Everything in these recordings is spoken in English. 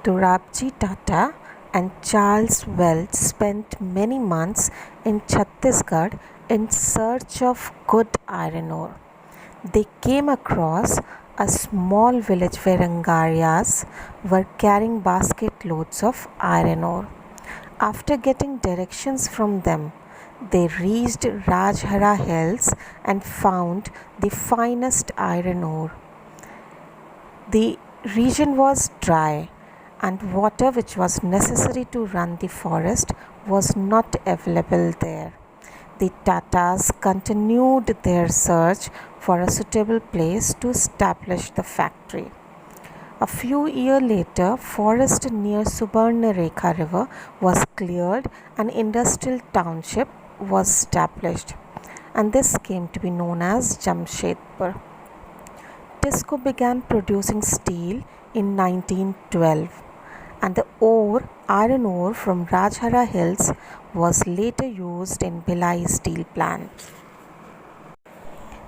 Dorabji Tata and Charles Welch spent many months in Chhattisgarh in search of good iron ore. They came across a small village where Angarias were carrying basket loads of iron ore. After getting directions from them, they reached Rajhara Hills and found the finest iron ore. The region was dry, and water which was necessary to run the forest was not available there. The Tatas continued their search for a suitable place to establish the factory. A few years later, forest near Subarnarekha river was cleared and industrial township was established, and this came to be known as Jamshedpur. TISCO began producing steel in 1912, and the iron ore from Rajhara Hills was later used in Bhilai steel plant.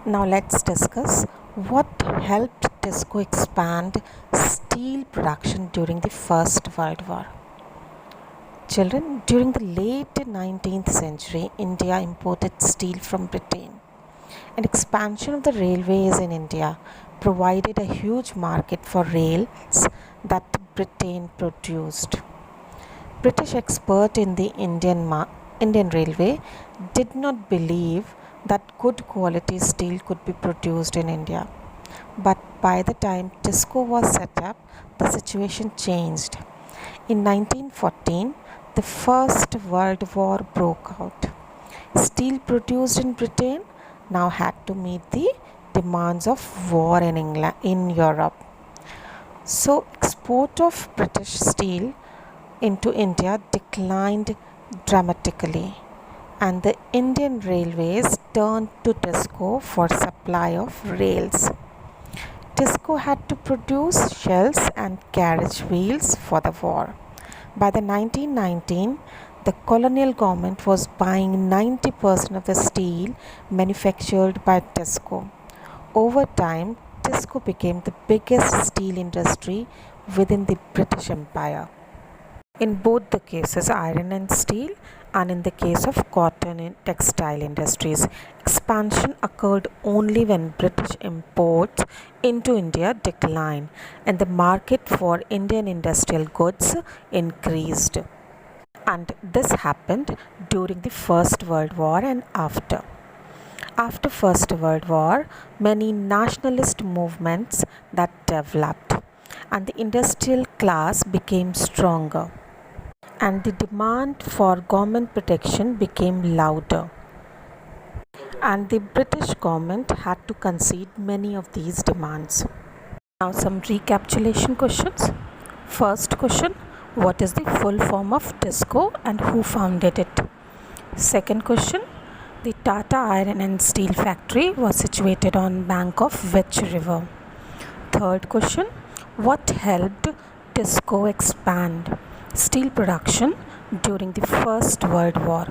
Now let's discuss what helped TISCO expand steel production during the First World War. Children, during the late 19th century, India imported steel from Britain. An expansion of the railways in India provided a huge market for rails that Britain produced. British experts in the Indian Railway did not believe that good quality steel could be produced in India. But by the time TISCO was set up, the situation changed. In 1914, the First World War broke out. Steel produced in Britain now had to meet the demands of war in Europe. So export of British steel into India declined dramatically, and the Indian Railways turned to TISCO for supply of rails. TISCO had to produce shells and carriage wheels for the war. By the 1919, the colonial government was buying 90% of the steel manufactured by TISCO. Over time, TISCO became the biggest steel industry within the British Empire. In both the cases, iron and steel, and in the case of cotton and textile industries, expansion occurred only when British imports into India declined and the market for Indian industrial goods increased. And this happened during the First World War and after. After First World War, many nationalist movements that developed, and the industrial class became stronger, and the demand for government protection became louder, and the British government had to concede many of these demands. Now some recapitulation questions. First question, what is the full form of TISCO and who founded it? Second question, the Tata Iron and Steel Factory was situated on bank of which river? Third question, what helped TISCO expand steel production during the First World War?